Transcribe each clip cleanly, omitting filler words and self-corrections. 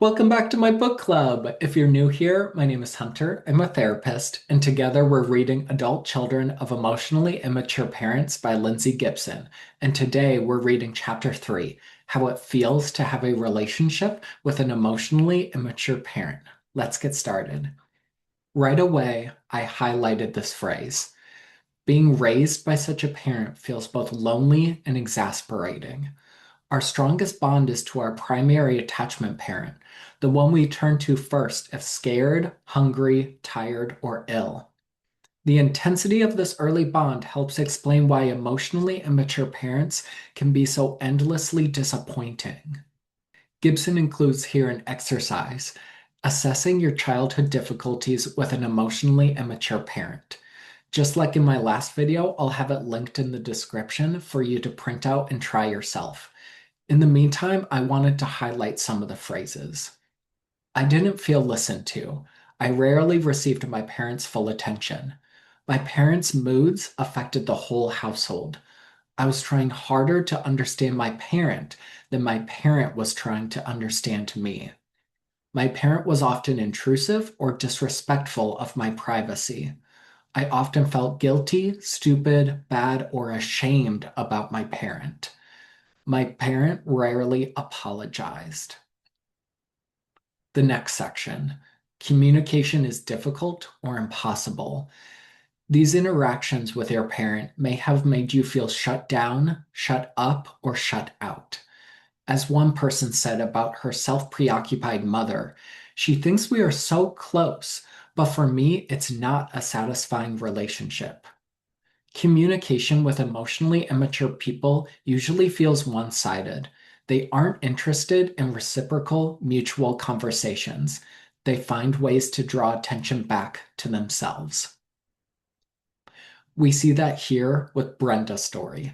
Welcome back to my book club. If you're new here, my name is Hunter. I'm a therapist, and together we're reading Adult Children of Emotionally Immature Parents by Lindsay Gibson. And today we're reading Chapter 3, How It Feels to Have a Relationship with an Emotionally Immature Parent. Let's get started. Right away, I highlighted this phrase. Being raised by such a parent feels both lonely and exasperating. Our strongest bond is to our primary attachment parent, the one we turn to first if scared, hungry, tired, or ill. The intensity of this early bond helps explain why emotionally immature parents can be so endlessly disappointing. Gibson includes here an exercise, assessing your childhood difficulties with an emotionally immature parent. Just like in my last video, I'll have it linked in the description for you to print out and try yourself. In the meantime, I wanted to highlight some of the phrases. I didn't feel listened to. I rarely received my parents' full attention. My parents' moods affected the whole household. I was trying harder to understand my parent than my parent was trying to understand me. My parent was often intrusive or disrespectful of my privacy. I often felt guilty, stupid, bad, or ashamed about my parent. My parent rarely apologized. The next section. Communication is difficult or impossible. These interactions with your parent may have made you feel shut down, shut up, or shut out. As one person said about her self-preoccupied mother, she thinks we are so close, but for me, it's not a satisfying relationship. Communication with emotionally immature people usually feels one-sided. They aren't interested in reciprocal, mutual conversations. They find ways to draw attention back to themselves. We see that here with Brenda's story.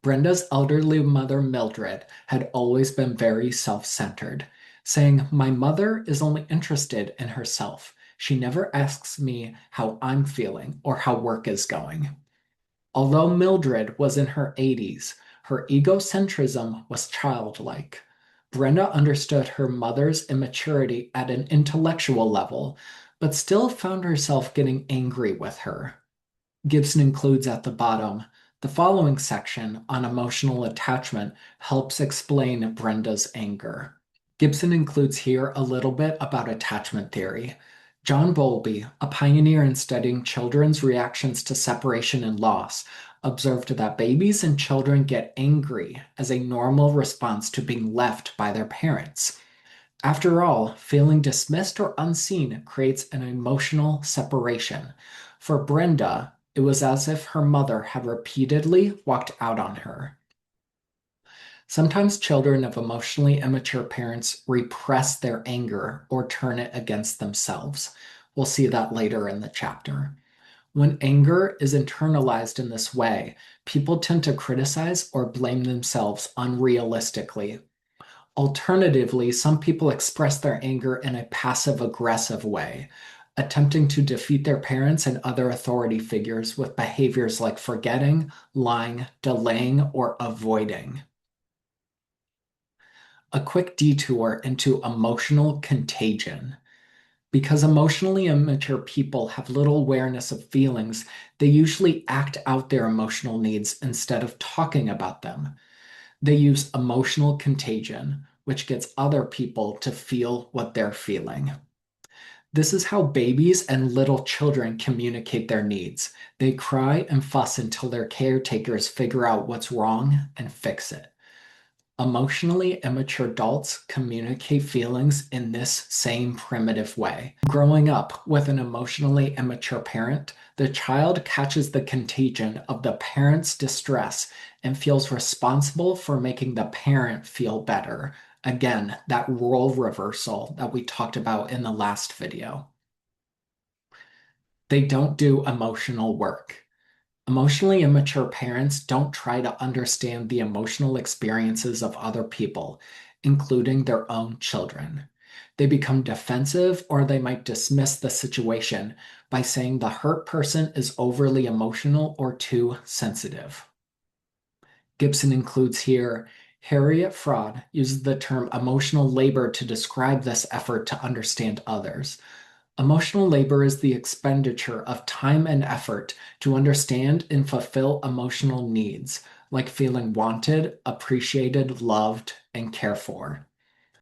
Brenda's elderly mother, Mildred, had always been very self-centered, saying, "My mother is only interested in herself. She never asks me how I'm feeling or how work is going." Although Mildred was in her 80s, her egocentrism was childlike. Brenda understood her mother's immaturity at an intellectual level, but still found herself getting angry with her. Gibson includes at the bottom, the following section on emotional attachment helps explain Brenda's anger. Gibson includes here a little bit about attachment theory. John Bowlby, a pioneer in studying children's reactions to separation and loss, observed that babies and children get angry as a normal response to being left by their parents. After all, feeling dismissed or unseen creates an emotional separation. For Brenda, it was as if her mother had repeatedly walked out on her. Sometimes children of emotionally immature parents repress their anger or turn it against themselves. We'll see that later in the chapter. When anger is internalized in this way, people tend to criticize or blame themselves unrealistically. Alternatively, some people express their anger in a passive-aggressive way, attempting to defeat their parents and other authority figures with behaviors like forgetting, lying, delaying, or avoiding. A quick detour into emotional contagion. Because emotionally immature people have little awareness of feelings, they usually act out their emotional needs instead of talking about them. They use emotional contagion, which gets other people to feel what they're feeling. This is how babies and little children communicate their needs. They cry and fuss until their caretakers figure out what's wrong and fix it. Emotionally immature adults communicate feelings in this same primitive way. Growing up with an emotionally immature parent, the child catches the contagion of the parent's distress and feels responsible for making the parent feel better. Again, that role reversal that we talked about in the last video. They don't do emotional work. Emotionally immature parents don't try to understand the emotional experiences of other people, including their own children. They become defensive or they might dismiss the situation by saying the hurt person is overly emotional or too sensitive. Gibson includes here, Harriet Fraud uses the term emotional labor to describe this effort to understand others. Emotional labor is the expenditure of time and effort to understand and fulfill emotional needs, like feeling wanted, appreciated, loved, and cared for.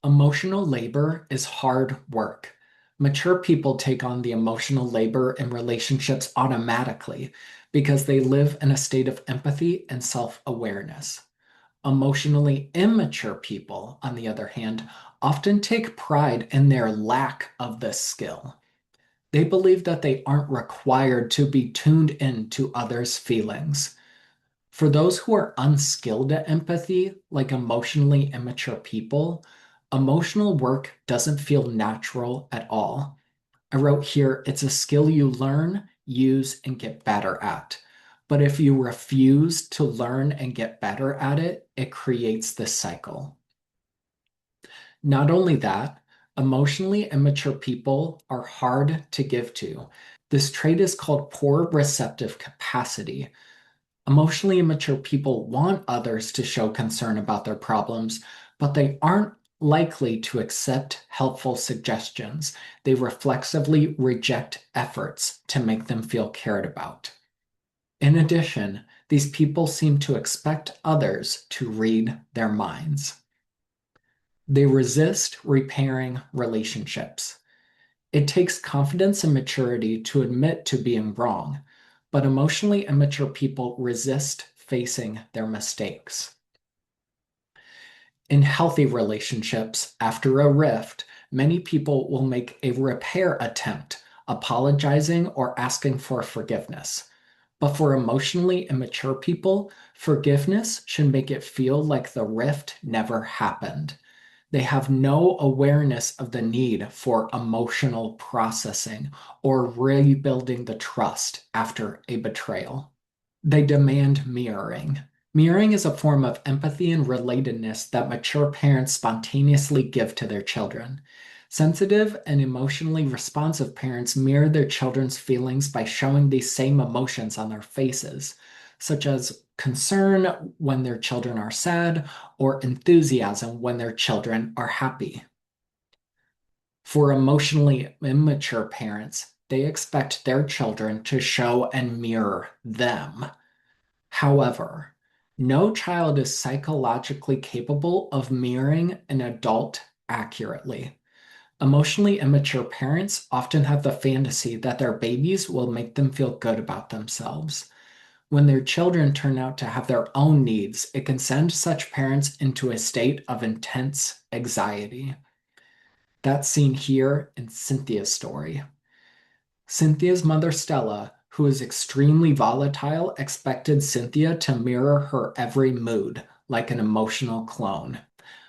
Emotional labor is hard work. Mature people take on the emotional labor in relationships automatically because they live in a state of empathy and self-awareness. Emotionally immature people, on the other hand, often take pride in their lack of this skill. They believe that they aren't required to be tuned in to others' feelings. For those who are unskilled at empathy, like emotionally immature people, emotional work doesn't feel natural at all. I wrote here, it's a skill you learn, use, and get better at. But if you refuse to learn and get better at it, it creates this cycle. Not only that, emotionally immature people are hard to give to. This trait is called poor receptive capacity. Emotionally immature people want others to show concern about their problems, but they aren't likely to accept helpful suggestions. They reflexively reject efforts to make them feel cared about. In addition, these people seem to expect others to read their minds. They resist repairing relationships. It takes confidence and maturity to admit to being wrong, but emotionally immature people resist facing their mistakes. In healthy relationships, after a rift, many people will make a repair attempt, apologizing or asking for forgiveness. But for emotionally immature people, forgiveness should make it feel like the rift never happened. They have no awareness of the need for emotional processing or rebuilding the trust after a betrayal. They demand mirroring. Mirroring is a form of empathy and relatedness that mature parents spontaneously give to their children. Sensitive and emotionally responsive parents mirror their children's feelings by showing these same emotions on their faces, such as concern when their children are sad or enthusiasm when their children are happy. For emotionally immature parents, they expect their children to show and mirror them. However, no child is psychologically capable of mirroring an adult accurately. Emotionally immature parents often have the fantasy that their babies will make them feel good about themselves. When their children turn out to have their own needs, it can send such parents into a state of intense anxiety. That's seen here in Cynthia's story. Cynthia's mother, Stella, who is extremely volatile, expected Cynthia to mirror her every mood, like an emotional clone.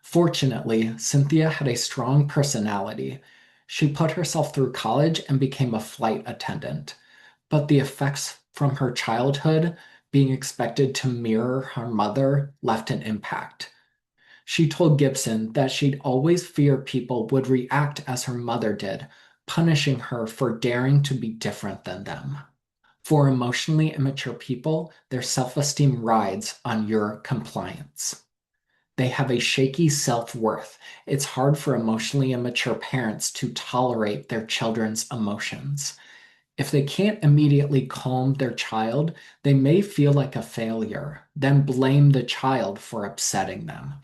Fortunately, Cynthia had a strong personality. She put herself through college and became a flight attendant. But the effects from her childhood, being expected to mirror her mother, left an impact. She told Gibson that she'd always fear people would react as her mother did, punishing her for daring to be different than them. For emotionally immature people, their self-esteem rides on your compliance. They have a shaky self-worth. It's hard for emotionally immature parents to tolerate their children's emotions. If they can't immediately calm their child, they may feel like a failure, then blame the child for upsetting them.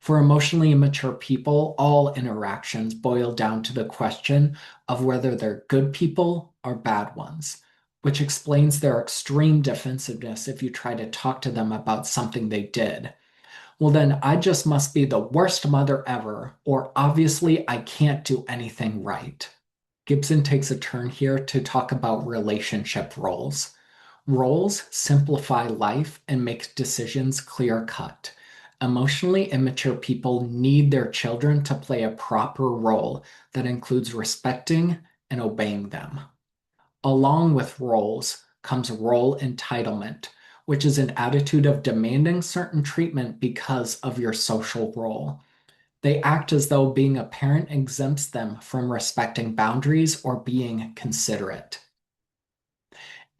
For emotionally immature people, all interactions boil down to the question of whether they're good people or bad ones, which explains their extreme defensiveness if you try to talk to them about something they did. Well, then I just must be the worst mother ever, or obviously I can't do anything right. Gibson takes a turn here to talk about relationship roles. Roles simplify life and make decisions clear cut. Emotionally immature people need their children to play a proper role that includes respecting and obeying them. Along with roles comes role entitlement, which is an attitude of demanding certain treatment because of your social role. They act as though being a parent exempts them from respecting boundaries or being considerate.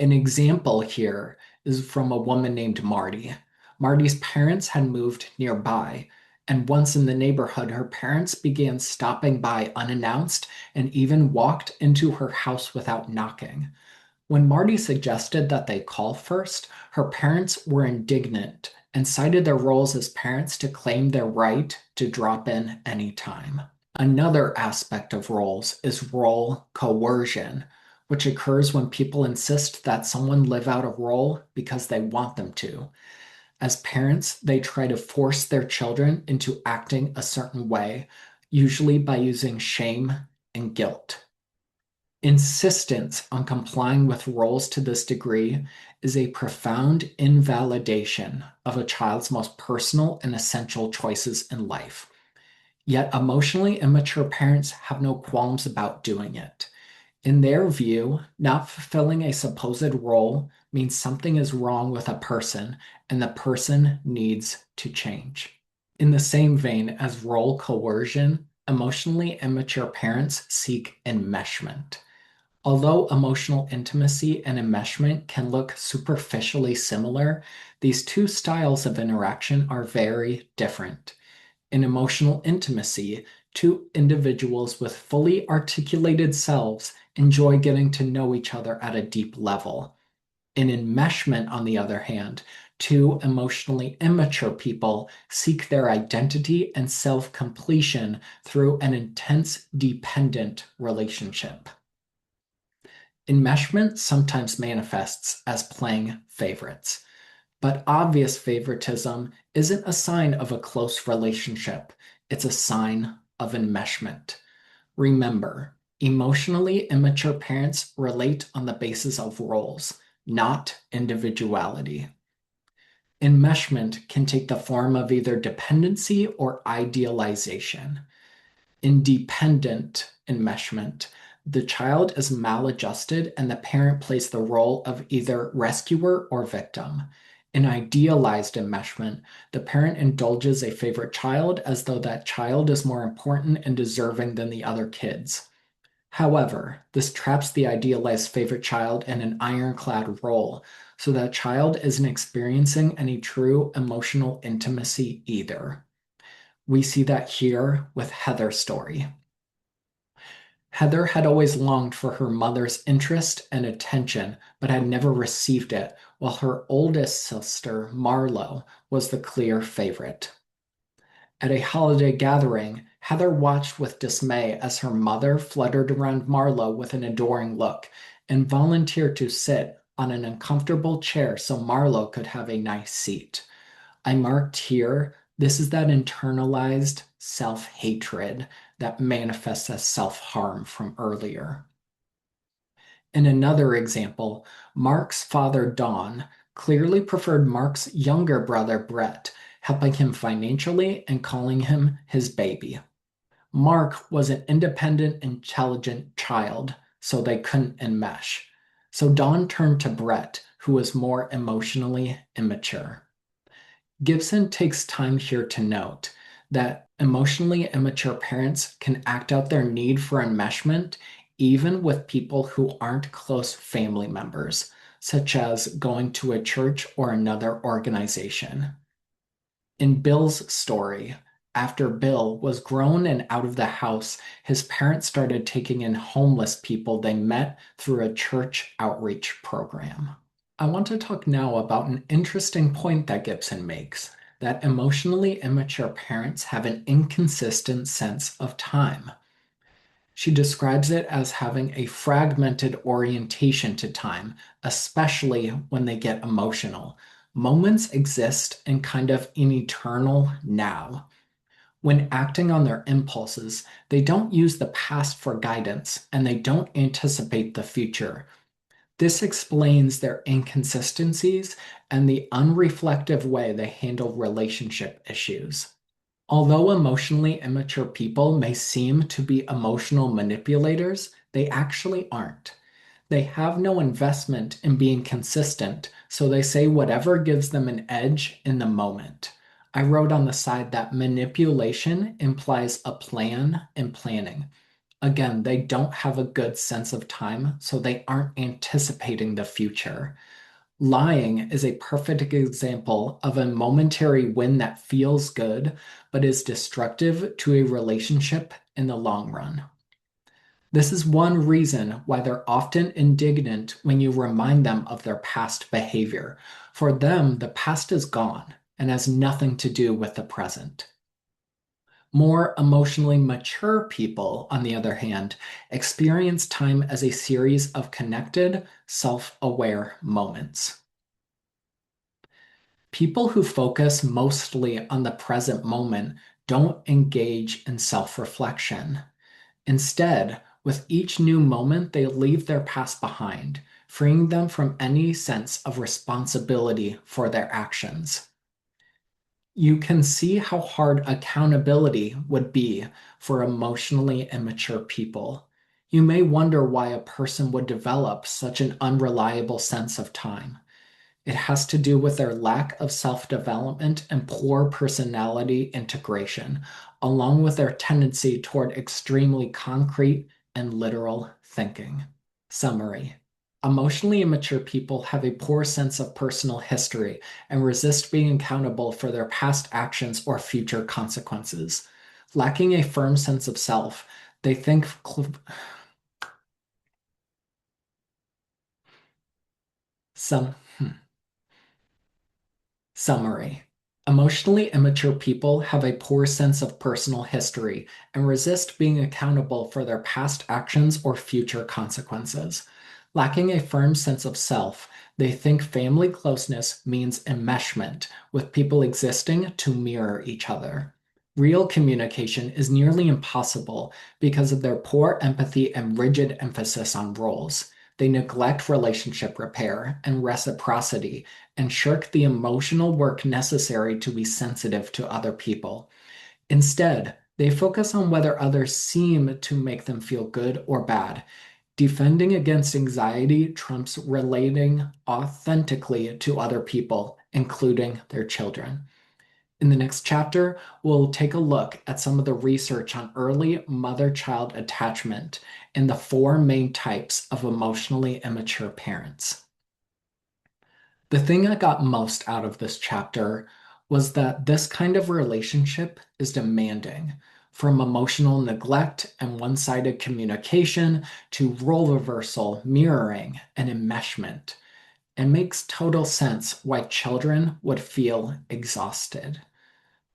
An example here is from a woman named Marty. Marty's parents had moved nearby, and once in the neighborhood, her parents began stopping by unannounced and even walked into her house without knocking. When Marty suggested that they call first, her parents were indignant and cited their roles as parents to claim their right to drop in anytime. Another aspect of roles is role coercion, which occurs when people insist that someone live out a role because they want them to. As parents, they try to force their children into acting a certain way, usually by using shame and guilt. Insistence on complying with roles to this degree is a profound invalidation of a child's most personal and essential choices in life. Yet emotionally immature parents have no qualms about doing it. In their view, not fulfilling a supposed role means something is wrong with a person and the person needs to change. In the same vein as role coercion, emotionally immature parents seek enmeshment. Although emotional intimacy and enmeshment can look superficially similar, these two styles of interaction are very different. In emotional intimacy, two individuals with fully articulated selves enjoy getting to know each other at a deep level. In enmeshment, on the other hand, two emotionally immature people seek their identity and self completion through an intense dependent relationship. Enmeshment sometimes manifests as playing favorites, but obvious favoritism isn't a sign of a close relationship, it's a sign of enmeshment. Remember, emotionally immature parents relate on the basis of roles, not individuality. Enmeshment can take the form of either dependency or idealization. In dependent enmeshment, the child is maladjusted and the parent plays the role of either rescuer or victim. In idealized enmeshment, the parent indulges a favorite child as though that child is more important and deserving than the other kids. However, this traps the idealized favorite child in an ironclad role, so that child isn't experiencing any true emotional intimacy either. We see that here with Heather's story. Heather had always longed for her mother's interest and attention, but had never received it, while her oldest sister, Marlo, was the clear favorite. At a holiday gathering, Heather watched with dismay as her mother fluttered around Marlo with an adoring look and volunteered to sit on an uncomfortable chair so Marlo could have a nice seat. I marked here, this is that internalized self-hatred that manifests as self-harm from earlier. In another example, Mark's father, Don, clearly preferred Mark's younger brother, Brett, helping him financially and calling him his baby. Mark was an independent, intelligent child, so they couldn't enmesh. So Don turned to Brett, who was more emotionally immature. Gibson takes time here to note that emotionally immature parents can act out their need for enmeshment even with people who aren't close family members, such as going to a church or another organization. In Bill's story, after Bill was grown and out of the house, his parents started taking in homeless people they met through a church outreach program. I want to talk now about an interesting point that Gibson makes, that emotionally immature parents have an inconsistent sense of time. She describes it as having a fragmented orientation to time, especially when they get emotional. Moments exist in kind of an eternal now. When acting on their impulses, they don't use the past for guidance and they don't anticipate the future. This explains their inconsistencies and the unreflective way they handle relationship issues. Although emotionally immature people may seem to be emotional manipulators, they actually aren't. They have no investment in being consistent, so they say whatever gives them an edge in the moment. I wrote on the side that manipulation implies a plan and planning. Again, they don't have a good sense of time, so they aren't anticipating the future. Lying is a perfect example of a momentary win that feels good, but is destructive to a relationship in the long run. This is one reason why they're often indignant when you remind them of their past behavior. For them, the past is gone and has nothing to do with the present. More emotionally mature people, on the other hand, experience time as a series of connected, self-aware moments. People who focus mostly on the present moment don't engage in self-reflection. Instead, with each new moment, they leave their past behind, freeing them from any sense of responsibility for their actions. You can see how hard accountability would be for emotionally immature people. You may wonder why a person would develop such an unreliable sense of time. It has to do with their lack of self-development and poor personality integration, along with their tendency toward extremely concrete and literal thinking. Summary. Emotionally immature people have a poor sense of personal history and resist being accountable for their past actions or future consequences. Lacking a firm sense of self, they think some Summary. Emotionally immature people have a poor sense of personal history and resist being accountable for their past actions or future consequences. Lacking a firm sense of self, they think family closeness means enmeshment, with people existing to mirror each other. Real communication is nearly impossible because of their poor empathy and rigid emphasis on roles. They neglect relationship repair and reciprocity and shirk the emotional work necessary to be sensitive to other people. Instead, they focus on whether others seem to make them feel good or bad. Defending against anxiety trumps relating authentically to other people, including their children. In the next chapter, we'll take a look at some of the research on early mother-child attachment and the four main types of emotionally immature parents. The thing I got most out of this chapter was that this kind of relationship is demanding, from emotional neglect and one-sided communication to role reversal, mirroring, and enmeshment. It makes total sense why children would feel exhausted.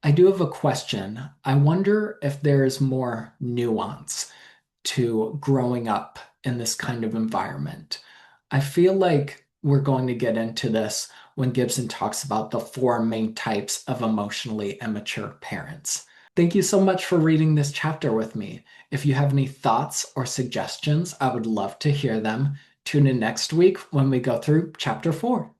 I do have a question. I wonder if there is more nuance to growing up in this kind of environment. I feel like we're going to get into this when Gibson talks about the four main types of emotionally immature parents. Thank you so much for reading this chapter with me. If you have any thoughts or suggestions, I would love to hear them. Tune in next week when we go through chapter 4.